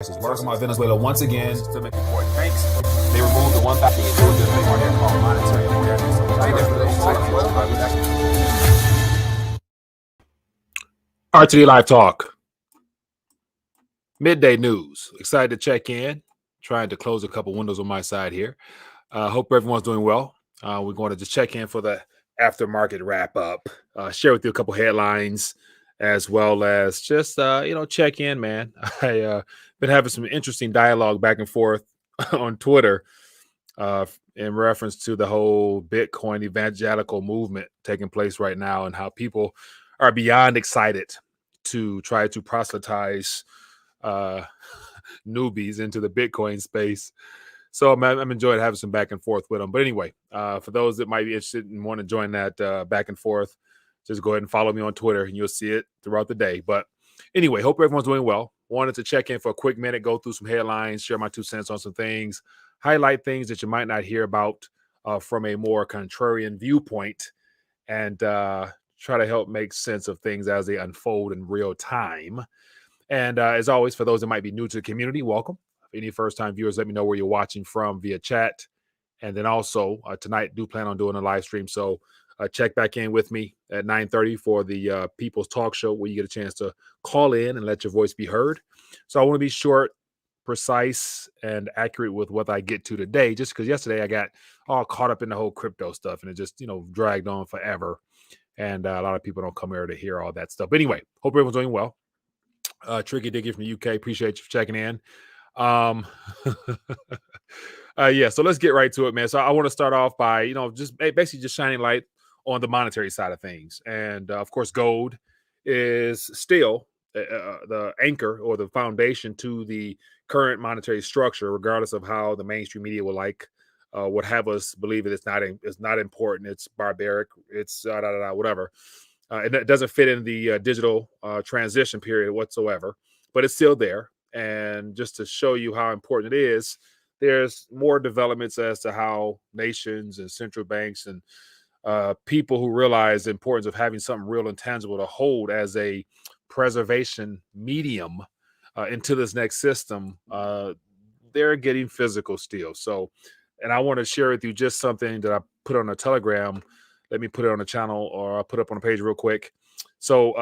Talking about Venezuela once again. Systemic important banks. They removed the 1,000 thing on there called monetary awareness. RTD Live Talk. Midday news. Excited to check in. Trying to close a couple windows on my side here. Hope everyone's doing well. We're going to just check in for the aftermarket wrap up. Share with you a couple headlines, as well as just check in, man. I been having some interesting dialogue back and forth on Twitter in reference to the whole Bitcoin evangelical movement taking place right now, and how people are beyond excited to try to proselytize newbies into the Bitcoin space. So I'm enjoying having some back and forth with them. But anyway, for those that might be interested and want to join that back and forth, just go ahead and follow me on Twitter and you'll see it throughout the day. But anyway, hope everyone's doing well. Wanted to check in for a quick minute, go through some headlines, share my 2 cents on some things, highlight things that you might not hear about from a more contrarian viewpoint, and try to help make sense of things as they unfold in real time. And as always, for those that might be new to the community, welcome. Any first-time viewers, let me know where you're watching from via chat. And then also, tonight, do plan on doing a live stream. So check back in with me at 9:30 for the People's Talk Show, where you get a chance to call in and let your voice be heard. So I want to be short, precise, and accurate with what I get to today, just because yesterday I got all caught up in the whole crypto stuff, and it just, dragged on forever. And a lot of people don't come here to hear all that stuff. But anyway, hope everyone's doing well. Tricky Dicky from the UK, appreciate you for checking in. Yeah, so let's get right to it, man. So I want to start off by, just basically just shining light on the monetary side of things. And of course, gold is still the anchor or the foundation to the current monetary structure, regardless of how the mainstream media would have us believe that it's not important, it's barbaric, it's whatever. It doesn't fit in the digital transition period whatsoever, but it's still there. And just to show you how important it is, there's more developments as to how nations and central banks and people who realize the importance of having something real and tangible to hold as a preservation medium into this next system, they're getting physical still. So, and I want to share with you just something that I put on a Telegram. Let me put it on the channel, or I'll put up on the page real quick. So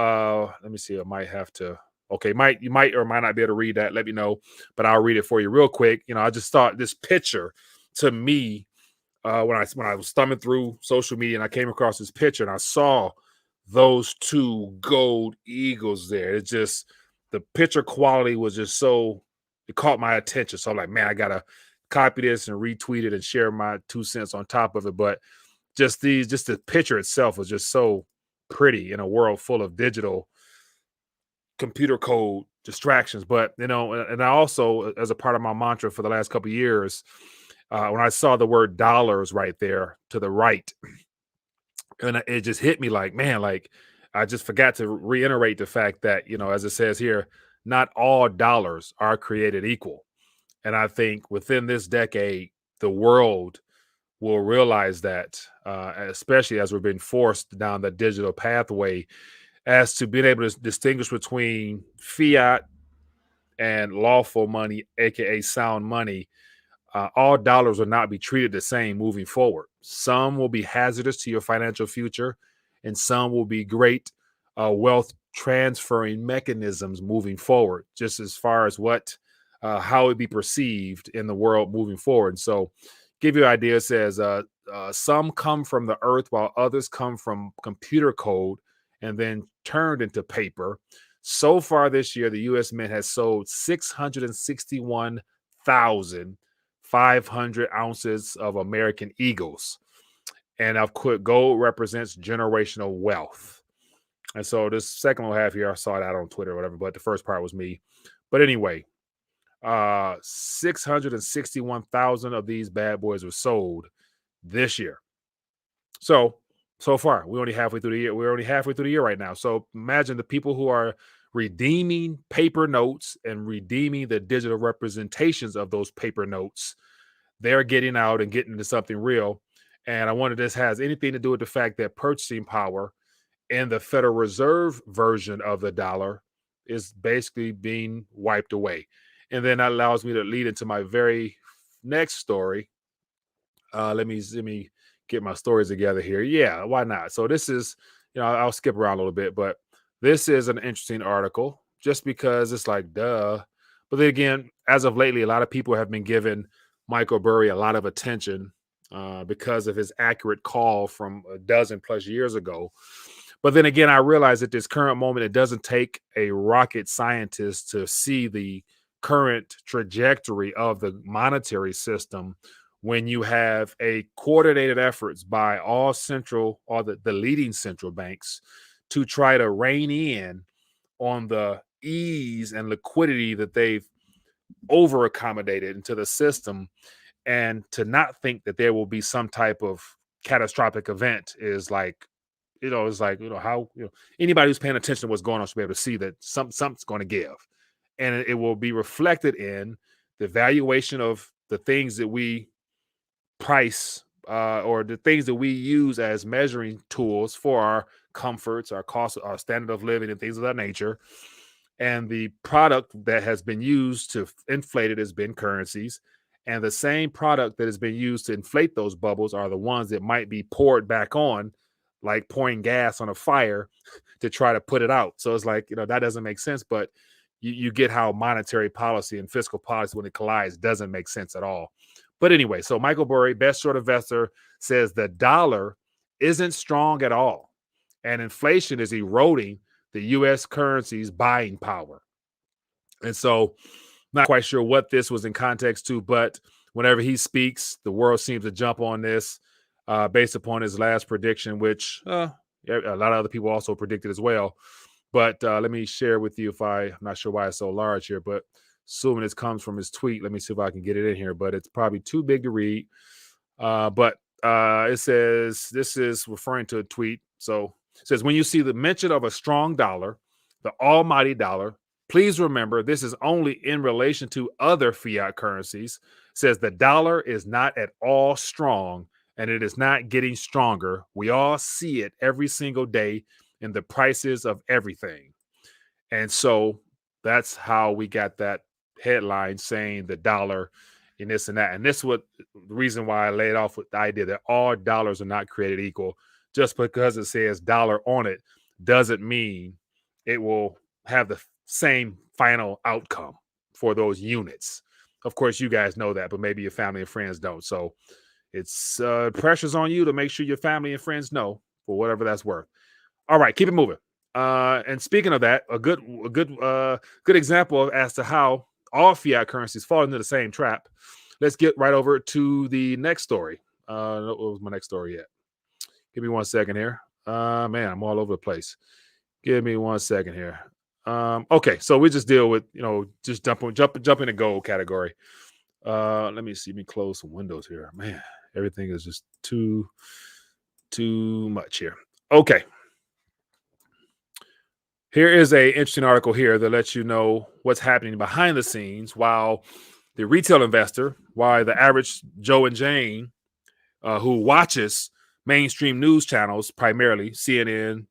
let me see. I might have to. Okay, you might or might not be able to read that. Let me know, but I'll read it for you real quick. I just thought this picture to me when I was thumbing through social media and I came across this picture and I saw those two gold eagles there. It's just the picture quality was just so, it caught my attention. So I'm like, man, I gotta copy this and retweet it and share my 2 cents on top of it. But just the picture itself was just so pretty in a world full of digital computer code distractions. But and I also, as a part of my mantra for the last couple of years, when I saw the word dollars right there to the right, and it just hit me like, man, like I just forgot to reiterate the fact that, as it says here, not all dollars are created equal. And I think within this decade, the world will realize that, especially as we're being forced down the digital pathway, as to being able to distinguish between fiat and lawful money, aka sound money. All dollars will not be treated the same moving forward. Some will be hazardous to your financial future, and some will be great wealth transferring mechanisms moving forward, just as far as how it be perceived in the world moving forward. So, give you an idea, it says some come from the earth while others come from computer code and then turned into paper. So far this year, the U.S. Mint has sold 661,500 ounces of American Eagles. And of course, gold represents generational wealth. And so this second little half here, I saw it out on Twitter or whatever, but the first part was me. But anyway, 661,000 of these bad boys were sold this year. So far, we're only halfway through the year. We're only halfway through the year right now. So imagine the people who are redeeming paper notes and redeeming the digital representations of those paper notes. They're getting out and getting into something real. And I wonder if this has anything to do with the fact that purchasing power in the Federal Reserve version of the dollar is basically being wiped away. And then that allows me to lead into my very next story. Let me get my stories together here. Yeah, why not? So this is, I'll skip around a little bit, but this is an interesting article just because it's like, duh. But then again, as of lately, a lot of people have been giving Michael Burry a lot of attention because of his accurate call from a dozen plus years ago. But then again, I realize at this current moment, it doesn't take a rocket scientist to see the current trajectory of the monetary system when you have a coordinated efforts by all central or the leading central banks to try to rein in on the ease and liquidity that they've over accommodated into the system, and to not think that there will be some type of catastrophic event is like, it's like, how, anybody who's paying attention to what's going on should be able to see that something's going to give, and it will be reflected in the valuation of the things that we price, or the things that we use as measuring tools for our comforts, our cost, our standard of living, and things of that nature. And the product that has been used to inflate it has been currencies. And the same product that has been used to inflate those bubbles are the ones that might be poured back on, like pouring gas on a fire to try to put it out. So it's like, that doesn't make sense. But you get how monetary policy and fiscal policy, when it collides, doesn't make sense at all. But anyway, so Michael Burry, best short investor, says the dollar isn't strong at all, and inflation is eroding the U.S. currency's buying power. And so, not quite sure what this was in context to, but whenever he speaks, the world seems to jump on this based upon his last prediction, which a lot of other people also predicted as well. But let me share with you, I'm not sure why it's so large here, but assuming this comes from his tweet, let me see if I can get it in here, but it's probably too big to read. But it says, this is referring to a tweet. So it says, when you see the mention of a strong dollar, the almighty dollar, please remember this is only in relation to other fiat currencies. It says the dollar is not at all strong, and it is not getting stronger. We all see it every single day in the prices of everything. And so that's how we got that headline saying the dollar and this and that. And this is what the reason why I laid off with the idea that all dollars are not created equal. Just because it says dollar on it doesn't mean it will have the same final outcome for those units. Of course, you guys know that, but maybe your family and friends don't. So it's pressures on you to make sure your family and friends know, for whatever that's worth. All right, keep it moving. And speaking of that, a good example as to how all fiat currencies fall into the same trap. Let's get right over to the next story. What was my next story yet? Give me 1 second here. Man, I'm all over the place. Give me 1 second here. Okay, so we just deal with, just jump in the gold category. Let me see. Let me close some windows here. Man, everything is just too much here. Okay. Here is a interesting article here that lets you know what's happening behind the scenes while the retail investor, while the average Joe and Jane who watches mainstream news channels, primarily CNN,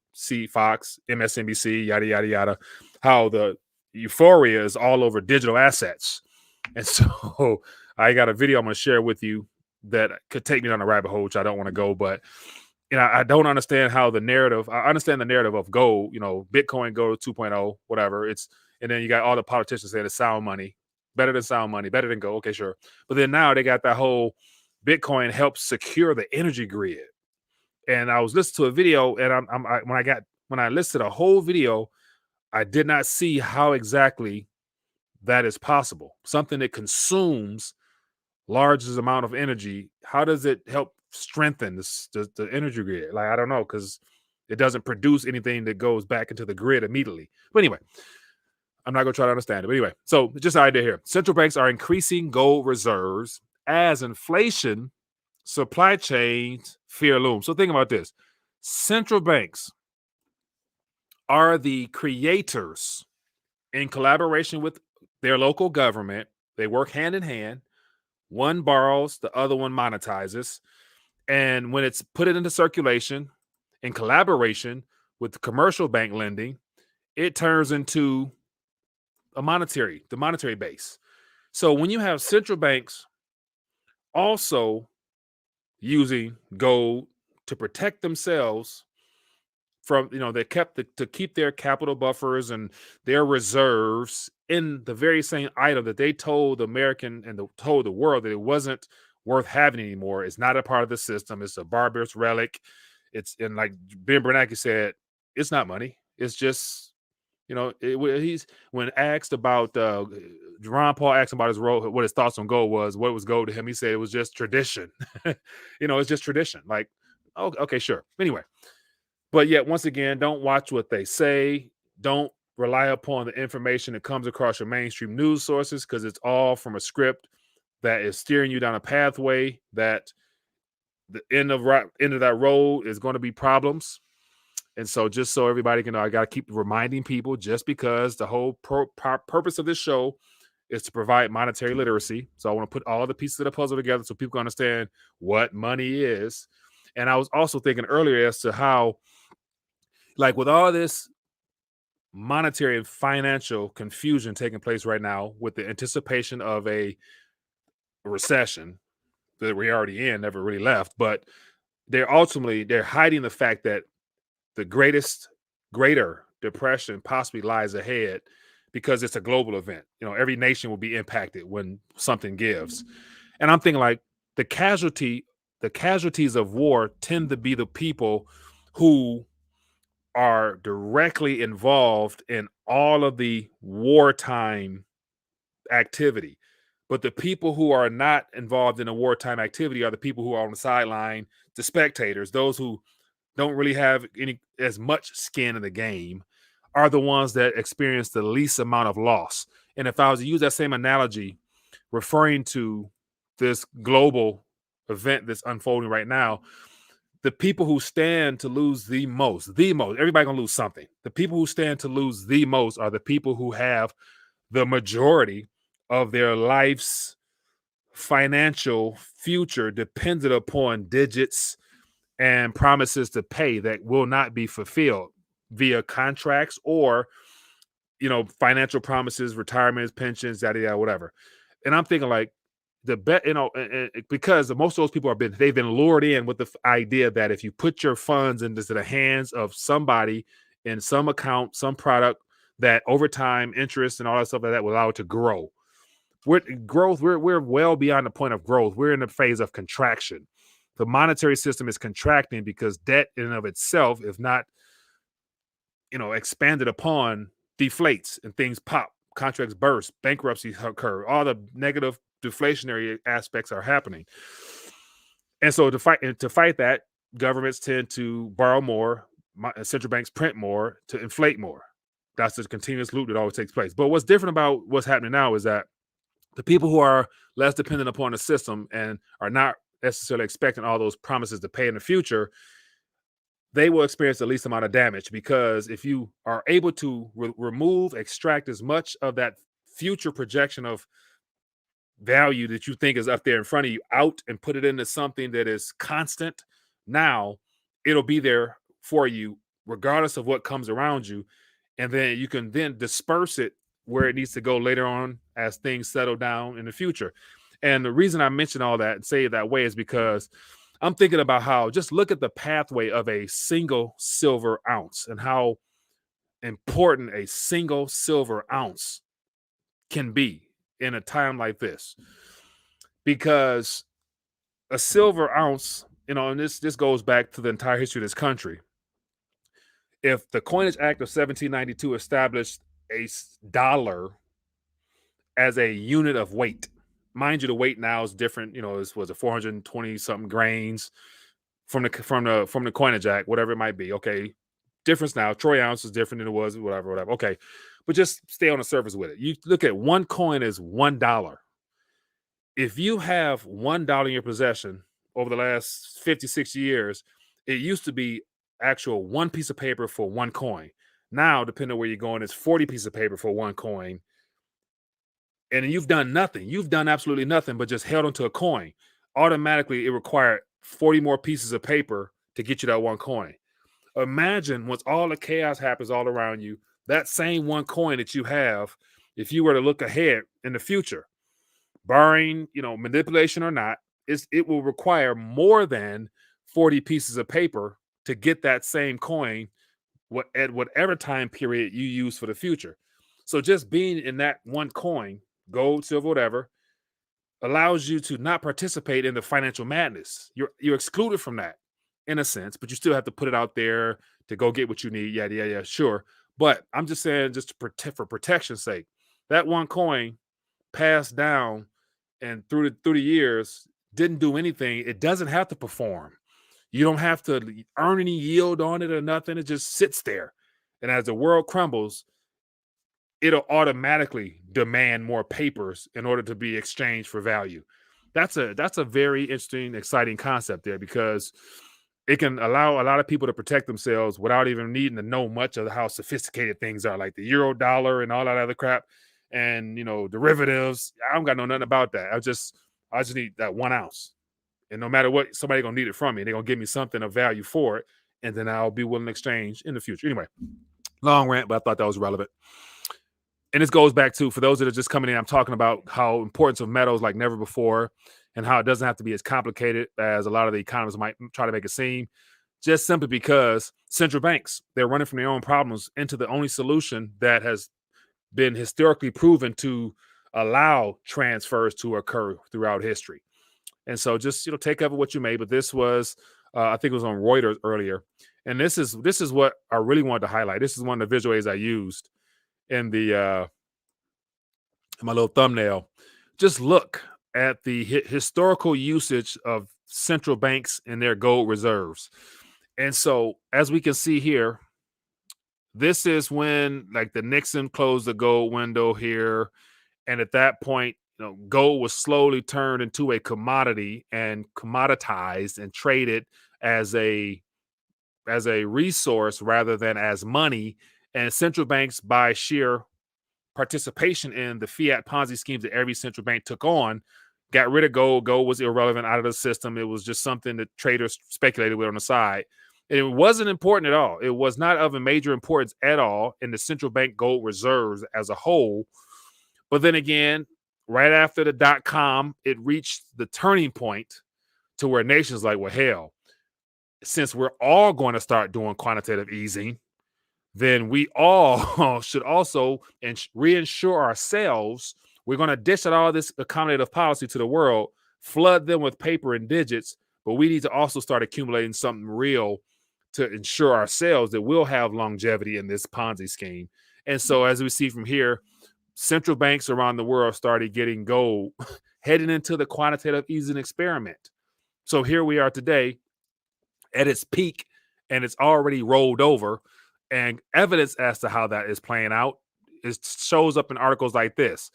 Fox, MSNBC, yada, yada, yada, how the euphoria is all over digital assets. And so I got a video I'm going to share with you that could take me down a rabbit hole, which I don't want to go, but I don't understand how the narrative. I understand the narrative of gold, Bitcoin gold 2.0, whatever. And then you got all the politicians saying it's sound money, better than sound money, better than gold. Okay, sure. But then now they got that whole Bitcoin helps secure the energy grid. And I was listening to a video, and when I listened to a whole video, I did not see how exactly that is possible. Something that consumes largest amount of energy, how does it help strengthen the energy grid? Like, I don't know, because it doesn't produce anything that goes back into the grid immediately. But anyway, I'm not going to try to understand it. But anyway, so just an idea here. Central banks are increasing gold reserves as inflation, supply chains, fear looms. So think about this. Central banks are the creators in collaboration with their local government. They work hand in hand. One borrows, the other one monetizes. And when it's put it into circulation in collaboration with the commercial bank lending, it turns into the monetary base. So when you have central banks also using gold to protect themselves from, they kept to keep their capital buffers and their reserves in the very same item that they told the American and told the world that it wasn't worth having anymore. It's not a part of the system. It's a barbarous relic. It's, and like Ben Bernanke said, it's not money. It's just, he's, when asked about Ron Paul asked him about his role, what his thoughts on gold was, what was gold to him, he said it was just tradition. It's just tradition. Like, oh, okay, sure. Anyway, but yet once again, don't watch what they say. Don't rely upon the information that comes across your mainstream news sources, because it's all from a script that is steering you down a pathway that the end of that road is going to be problems. And so, just so everybody can know, I got to keep reminding people, just because the whole purpose of this show is to provide monetary literacy. So I want to put all the pieces of the puzzle together so people can understand what money is. And I was also thinking earlier as to how, like, with all this monetary and financial confusion taking place right now, with the anticipation of a recession that we're already in, never really left, but they're hiding the fact that the greater depression possibly lies ahead, because it's a global event. Every nation will be impacted when something gives. And I'm thinking, like, the casualties of war tend to be the people who are directly involved in all of the wartime activity. But the people who are not involved in the wartime activity are the people who are on the sideline, the spectators, those who don't really have as much skin in the game, are the ones that experience the least amount of loss. And if I was to use that same analogy, referring to this global event that's unfolding right now, the people who stand to lose the most, everybody gonna lose something. The people who stand to lose the most are the people who have the majority of their life's financial future dependent upon digits and promises to pay that will not be fulfilled via contracts or, financial promises, retirements, pensions, yada yada, whatever. And I'm thinking, like, the bet, because most of those people they've been lured in with the idea that if you put your funds into the hands of somebody in some account, some product, that over time, interest and all that stuff like that will allow it to grow. We're well beyond the point of growth. We're in a phase of contraction. The monetary system is contracting because debt in and of itself, if not, expanded upon, deflates and things pop, contracts burst, bankruptcies occur, all the negative deflationary aspects are happening. And so to fight that, governments tend to borrow more, central banks print more to inflate more. That's the continuous loop that always takes place. But what's different about what's happening now is that the people who are less dependent upon the system and are not necessarily expecting all those promises to pay in the future, they will experience the least amount of damage, because if you are able to extract as much of that future projection of value that you think is up there in front of you out and put it into something that is constant, now it'll be there for you regardless of what comes around you. And then you can then disperse it where it needs to go later on as things settle down in the future. And the reason I mention all that and say it that way is because I'm thinking about how, just look at the pathway of a single silver ounce and how important a single silver ounce can be in a time like this. Because a silver ounce, and this goes back to the entire history of this country. If the Coinage Act of 1792 established a dollar as a unit of weight, mind you, the weight now is different. This was a 420 something grains from the Coinage Act, whatever it might be. Okay, difference now. Troy ounce is different than it was, whatever. Okay, but just stay on the surface with it. You look at one coin as $1. If you have $1 in your possession over the last 50, 60 years, it used to be actual one piece of paper for one coin. Now, depending on where you're going, it's 40 pieces of paper for one coin. And you've done nothing. You've done absolutely nothing but just held onto a coin. Automatically, it required 40 more pieces of paper to get you that one coin. Imagine once all the chaos happens all around you, that same one coin that you have, if you were to look ahead in the future, barring, manipulation or not, it will require more than 40 pieces of paper to get that same coin at whatever time period you use for the future. So just being in that one coin, gold, silver, whatever, allows you to not participate in the financial madness. You're excluded from that in a sense, but you still have to put it out there to go get what you need. Yeah, yeah, yeah, sure. But I'm just saying, just to protect for protection's sake, that one coin passed down and through the years didn't do anything. It doesn't have to perform. You don't have to earn any yield on it or nothing. It just sits there. And as the world crumbles, it'll automatically demand more papers in order to be exchanged for value. That's a very interesting, exciting concept there, because it can allow a lot of people to protect themselves without even needing to know much of how sophisticated things are, like the euro dollar and all that other crap, and derivatives. I don't got know nothing about that. I just need that 1 ounce, and no matter what, somebody gonna need it from me. They're gonna give me something of value for it, and then I'll be willing to exchange in the future. Anyway, long rant, but I thought that was relevant. And this goes back to, for those that are just coming in, I'm talking about how importance of metals like never before, and how it doesn't have to be as complicated as a lot of the economists might try to make it seem, just simply because central banks, they're running from their own problems into the only solution that has been historically proven to allow transfers to occur throughout history. And so just, take of it what you may, but this was, I think it was on Reuters earlier. And this is what I really wanted to highlight. This is one of the visual aids I used in the in my little thumbnail. Just look at the historical usage of central banks and their gold reserves. And so, as we can see here, this is when, like, the Nixon closed the gold window here, and at that point, gold was slowly turned into a commodity and commoditized and traded as a resource rather than as money. And central banks, by sheer participation in the fiat Ponzi schemes that every central bank took on, got rid of gold. Gold was irrelevant out of the system. It was just something that traders speculated with on the side. And it wasn't important at all. It was not of a major importance at all in the central bank gold reserves as a whole. But then again, right after the .com, it reached the turning point to where nations like, well, hell, since we're all going to start doing quantitative easing, then we all should also reinsure ourselves. We're going to dish out all this accommodative policy to the world, flood them with paper and digits, but we need to also start accumulating something real to ensure ourselves that we'll have longevity in this Ponzi scheme. And so, as we see from here, central banks around the world started getting gold, heading into the quantitative easing experiment. So here we are today at its peak, and it's already rolled over. And evidence as to how that is playing out shows up in articles like this.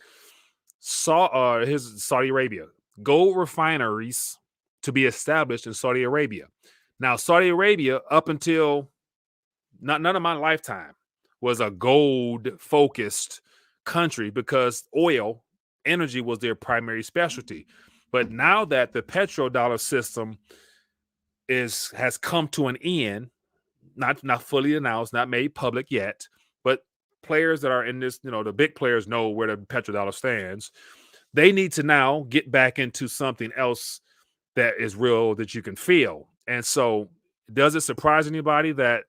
Here's Saudi Arabia. Gold refineries to be established in Saudi Arabia. Now, Saudi Arabia, up until none of my lifetime, was a gold-focused country because oil, energy was their primary specialty. But now that the petrodollar system has come to an end, not fully announced, not made public yet, but players that are in this, the big players know where the petrodollar stands. They need to now get back into something else that is real, that you can feel. And so, does it surprise anybody that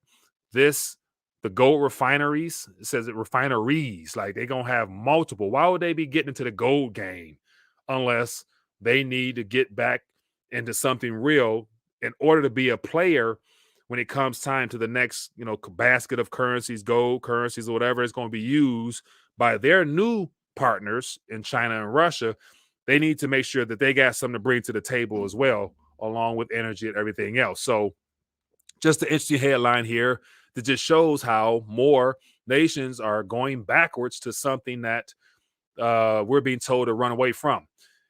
the gold refineries, it says it refineries, like they're going to have multiple? Why would they be getting into the gold game unless they need to get back into something real in order to be a player when it comes time to the next, basket of currencies, gold currencies or whatever is going to be used by their new partners in China and Russia? They need to make sure that they got something to bring to the table as well, along with energy and everything else. So just an interesting headline here that just shows how more nations are going backwards to something that we're being told to run away from.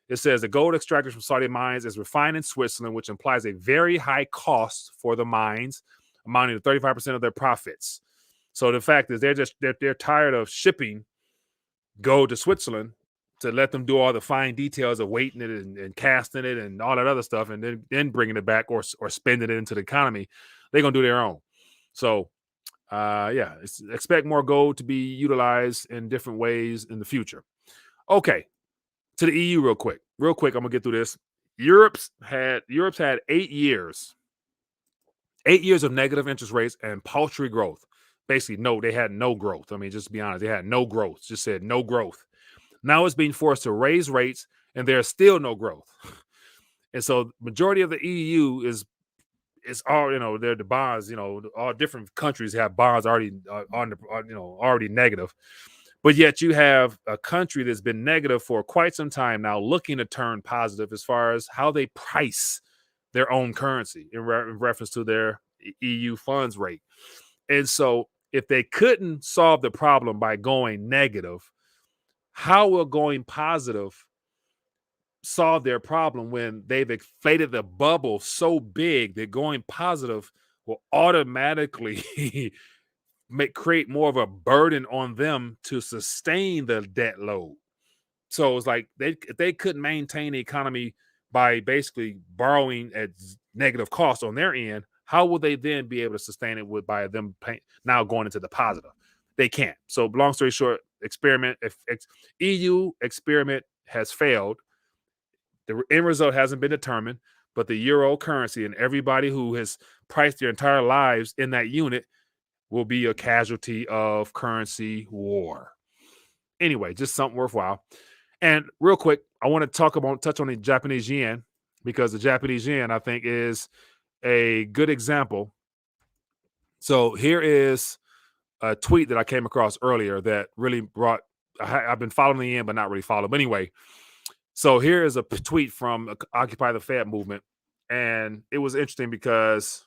It says the gold extracted from Saudi mines is refined in Switzerland, which implies a very high cost for the mines, amounting to 35% of their profits. So the fact is, they're tired of shipping gold to Switzerland to let them do all the fine details of weighting it and casting it and all that other stuff, and then bringing it back or spending it into the economy. They're gonna do their own. So, expect more gold to be utilized in different ways in the future. Okay. To the EU real quick. Real quick, I'm gonna get through this. Europe's had 8 years, 8 years of negative interest rates and paltry growth. Basically, no, they had no growth. I mean, just to be honest, they had no growth. Just said no growth. Now it's being forced to raise rates, and there's still no growth. And so, majority of the EU is all they're the bonds. All different countries have bonds already already negative. But yet you have a country that's been negative for quite some time now, looking to turn positive as far as how they price their own currency in reference to their EU funds rate. And so, if they couldn't solve the problem by going negative, how will going positive solve their problem when they've inflated the bubble so big that going positive will automatically create more of a burden on them to sustain the debt load? So it's like if they couldn't maintain the economy by basically borrowing at negative cost on their end, how will they then be able to sustain it by them now going into the positive? They can't. So long story short, EU experiment has failed. The end result hasn't been determined, but the euro currency and everybody who has priced their entire lives in that unit will be a casualty of currency war. Anyway, just something worthwhile. And real quick, I want to touch on the Japanese yen, because the Japanese yen, I think, is a good example. So here is a tweet that I came across earlier that really I've been following the yen, but not really following. But anyway, so here is a tweet from Occupy the Fed movement. And it was interesting because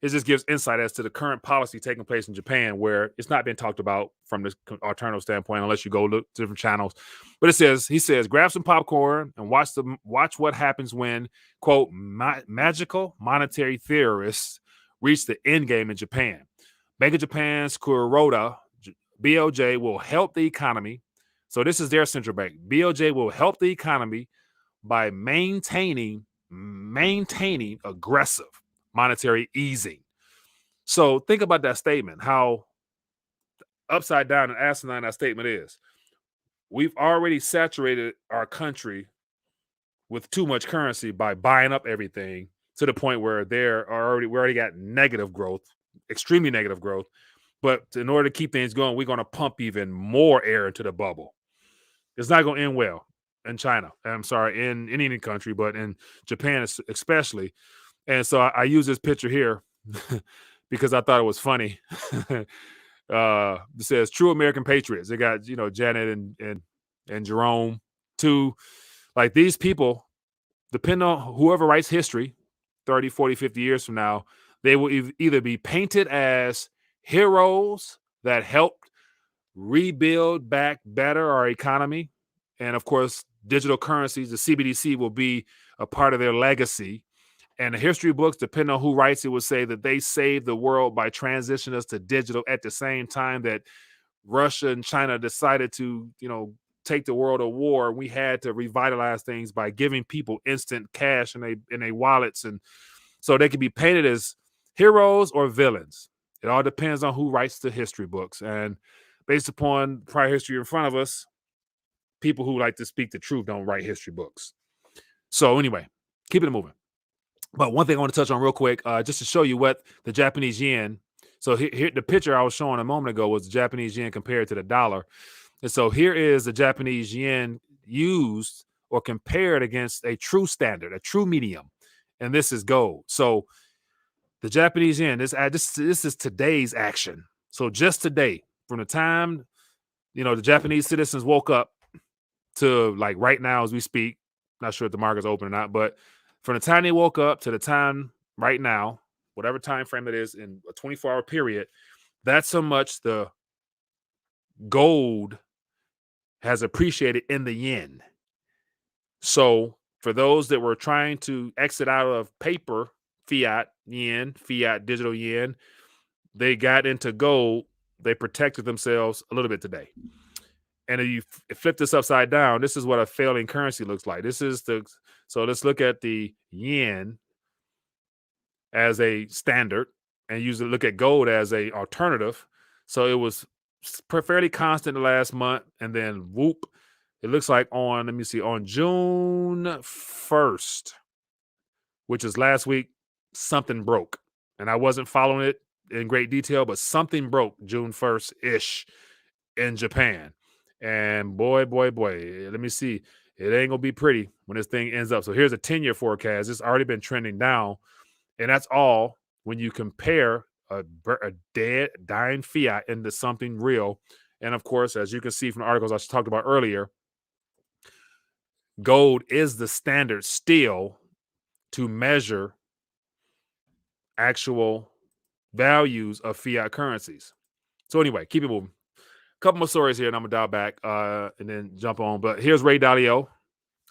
it just gives insight as to the current policy taking place in Japan, where it's not been talked about from this alternative standpoint, unless you go look to different channels. But he says, grab some popcorn and watch what happens when, quote, magical monetary theorists reach the end game in Japan. Bank of Japan's Kuroda, BOJ, will help the economy. So this is their central bank. BOJ will help the economy by maintaining aggressive monetary easing. So think about that statement, how upside down and asinine that statement is. We've already saturated our country with too much currency by buying up everything to the point where we already got negative growth, extremely negative growth. But in order to keep things going, we're going to pump even more air into the bubble. It's not going to end well in China. I'm sorry, in any country, but in Japan especially. And so I use this picture here because I thought it was funny. It says true American patriots. They got, Janet and Jerome, two. Like, these people, depending on whoever writes history 30, 40, 50 years from now, they will either be painted as heroes that helped rebuild back better our economy. And of course, digital currencies, the CBDC, will be a part of their legacy. And the history books, depending on who writes it, will say that they saved the world by transitioning us to digital at the same time that Russia and China decided to, take the world to war. We had to revitalize things by giving people instant cash in their wallets. And so they can be painted as heroes or villains. It all depends on who writes the history books. And based upon prior history in front of us, people who like to speak the truth don't write history books. So anyway, keep it moving. But one thing I want to touch on real quick, just to show you what the Japanese yen. So here, the picture I was showing a moment ago was the Japanese yen compared to the dollar. And so here is the Japanese yen used or compared against a true standard, a true medium. And this is gold. So the Japanese yen, this is today's action. So just today, from the time, the Japanese citizens woke up to like right now as we speak, not sure if the market's open or not, but from the time they woke up to the time right now, whatever time frame it is in a 24-hour period, that's how much the gold has appreciated in the yen. So for those that were trying to exit out of paper, fiat digital yen, they got into gold. They protected themselves a little bit today. And if you flip this upside down, this is what a failing currency looks like. So let's look at the yen as a standard and look at gold as a alternative. So it was fairly constant the last month, and then whoop, It looks like on, let me see, on June 1st, which is last week, something broke. And I wasn't following it in great detail, but something broke June 1st ish in Japan. And boy, let me see. It ain't going to be pretty when this thing ends up. So here's a 10-year forecast. It's already been trending down. And that's all when you compare a dead, dying fiat into something real. And of course, as you can see from the articles I talked about earlier, gold is the standard still to measure actual values of fiat currencies. So anyway, keep it moving. A couple more stories here, and I'm gonna dial back and then jump on. But here's Ray Dalio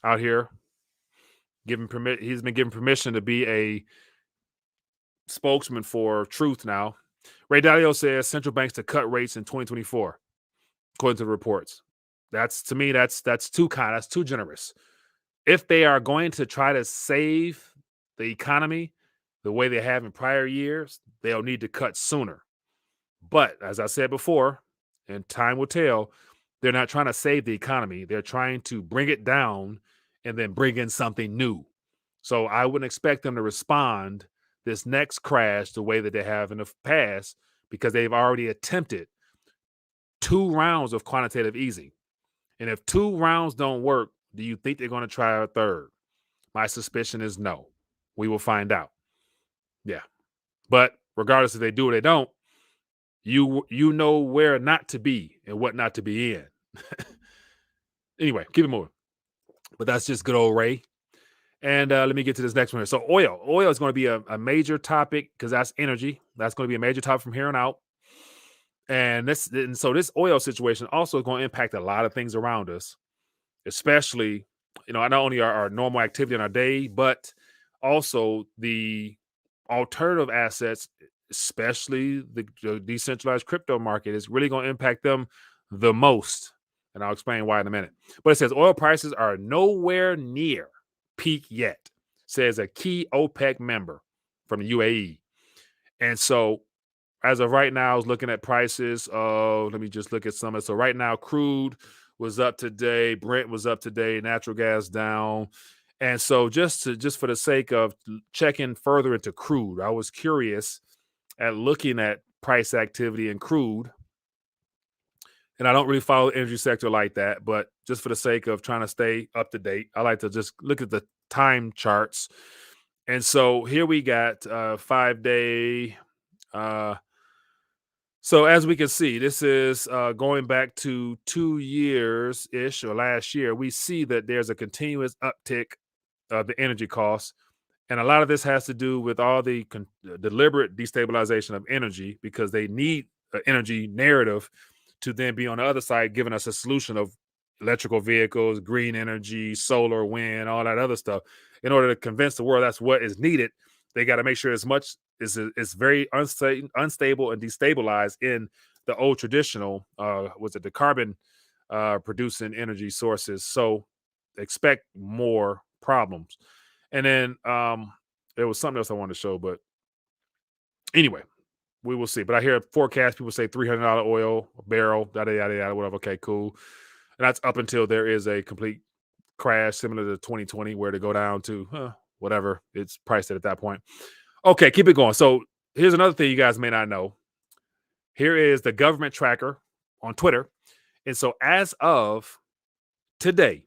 out here giving permit. He's been given permission to be a spokesman for Truth now. Ray Dalio says central banks to cut rates in 2024, according to the reports. That's, to me, that's too kind. That's too generous. If they are going to try to save the economy the way they have in prior years, they'll need to cut sooner. But as I said before, and time will tell, they're not trying to save the economy. They're trying to bring it down and then bring in something new. So I wouldn't expect them to respond this next crash the way that they have in the past, because they've already attempted 2 rounds of quantitative easing. And if 2 rounds don't work, do you think they're going to try a third? My suspicion is no. We will find out. Yeah. But regardless if they do or they don't, you know where not to be and what not to be in. Anyway, keep it moving. But that's just good old Ray. And let me get to this next one here. So oil is going to be a major topic because that's energy. That's going to be a major topic from here on out. And so this oil situation also is going to impact a lot of things around us, especially, not only our normal activity in our day, but also the alternative assets, especially the decentralized crypto market, is really going to impact them the most. And I'll explain why in a minute. But it says oil prices are nowhere near peak yet, says a key OPEC member from the UAE. And so as of right now, I was looking at prices of, let me just look at some of it. So right now, crude was up today, Brent was up today, natural gas down. And so just for the sake of checking further into crude, I was curious at looking at price activity in crude. And I don't really follow the energy sector like that, but just for the sake of trying to stay up to date, I like to just look at the time charts. And so here we got 5-day. So as we can see, this is going back to 2 years-ish or last year. We see that there's a continuous uptick of the energy costs. And a lot of this has to do with all the deliberate destabilization of energy, because they need an energy narrative to then be on the other side, giving us a solution of electrical vehicles, green energy, solar, wind, all that other stuff. In order to convince the world that's what is needed, they got to make sure as much is very unstable and destabilized in the old traditional, the carbon producing energy sources. So expect more problems. And then there was something else I wanted to show, but anyway, we will see. But I hear forecast people say $300 oil a barrel, yada yada yada, whatever. Okay, cool. And that's up until there is a complete crash similar to 2020, where to go down to whatever it's priced at that point. Okay, keep it going. So here's another thing you guys may not know. Here is the government tracker on Twitter. And so as of today,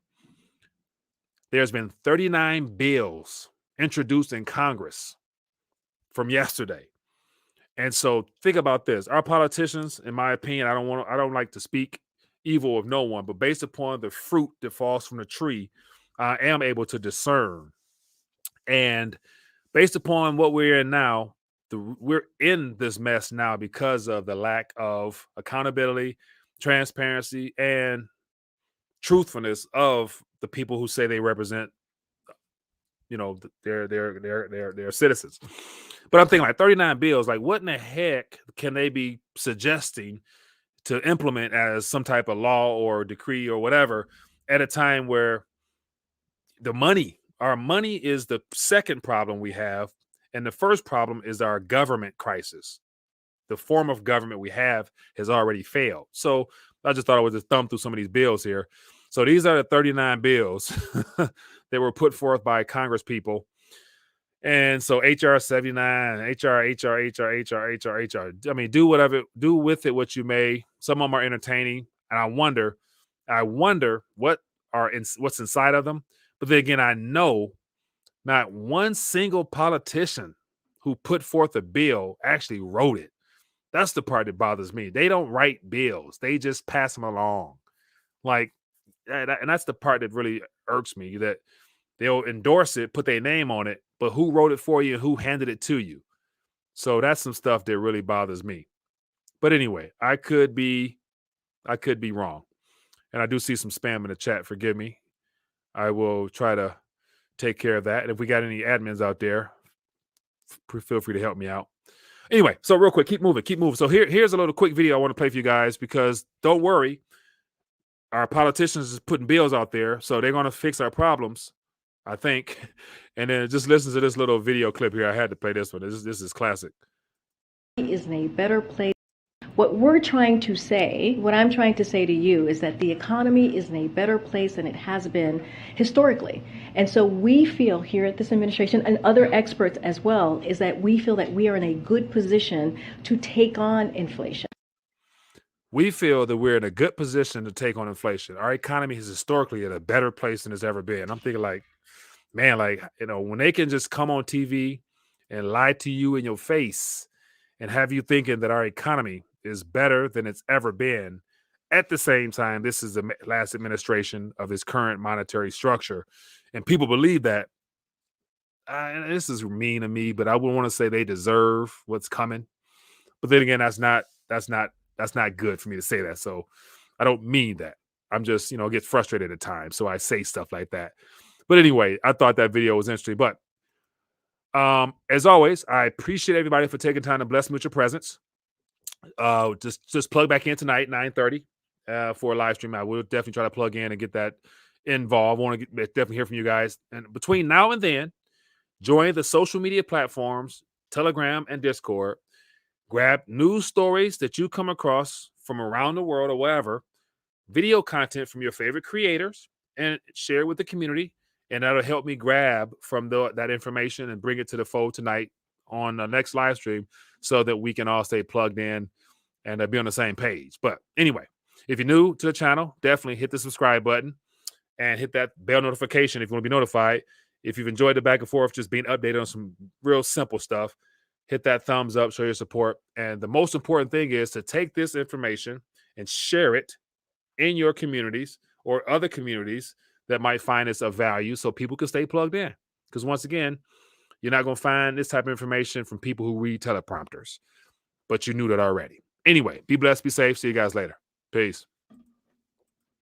there's been 39 bills introduced in Congress from yesterday. And so think about this. Our politicians, in my opinion, I don't like to speak evil of no one, but based upon the fruit that falls from the tree, I am able to discern. And based upon what we're in now, we're in this mess now because of the lack of accountability, transparency, and truthfulness of the people who say they represent, their citizens. But I'm thinking, like, 39 bills, like, what in the heck can they be suggesting to implement as some type of law or decree or whatever at a time where our money is the second problem we have. And the first problem is our government crisis. The form of government we have has already failed. So I just thought I would just thumb through some of these bills here. So these are the 39 bills that were put forth by Congress people. And so HR 79, HR. I mean, do with it what you may. Some of them are entertaining, and I wonder what's inside of them. But then again, I know not one single politician who put forth a bill actually wrote it. That's the part that bothers me. They don't write bills; they just pass them along. Like, and that's the part that really irks me. That they'll endorse it, put their name on it, but who wrote it for you and who handed it to you? So that's some stuff that really bothers me. But anyway, I could be wrong. And I do see some spam in the chat. Forgive me. I will try to take care of that. And if we got any admins out there, feel free to help me out. Anyway, so real quick, keep moving. So here's a little quick video I want to play for you guys, because don't worry, our politicians is putting bills out there, so they're going to fix our problems, I think. And then just listen to this little video clip here. I had to play this one. This is classic. Is in a better place. What I'm trying to say to you is that the economy is in a better place than it has been historically. And so we feel here at this administration, and other experts as well, is that we feel that we are in a good position to take on inflation. We feel that we're in a good position to take on inflation. Our economy is historically in a better place than it's ever been. I'm thinking like, man, like, when they can just come on TV and lie to you in your face and have you thinking that our economy is better than it's ever been. At the same time, this is the last administration of this current monetary structure, and people believe that. This is mean to me, but I would want to say they deserve what's coming. But then again, that's not good for me to say that. So I don't mean that. I'm just, get frustrated at times, so I say stuff like that. But anyway, I thought that video was interesting. But as always, I appreciate everybody for taking time to bless me with your presence. Just plug back in tonight, 9:30, for a live stream. I will definitely try to plug in and get that involved. I want to definitely hear from you guys. And between now and then, join the social media platforms, Telegram and Discord. Grab news stories that you come across from around the world or wherever, video content from your favorite creators, and share with the community. And that'll help me grab from that information and bring it to the fold tonight on the next live stream, so that we can all stay plugged in and be on the same page. But anyway, if you're new to the channel, definitely hit the subscribe button and hit that bell notification if you want to be notified. If you've enjoyed the back and forth, just being updated on some real simple stuff, hit that thumbs up, show your support. And the most important thing is to take this information and share it in your communities or other communities that might find this of value, so people can stay plugged in. Because once again, you're not going to find this type of information from people who read teleprompters, but you knew that already. Anyway, be blessed, be safe. See you guys later. Peace.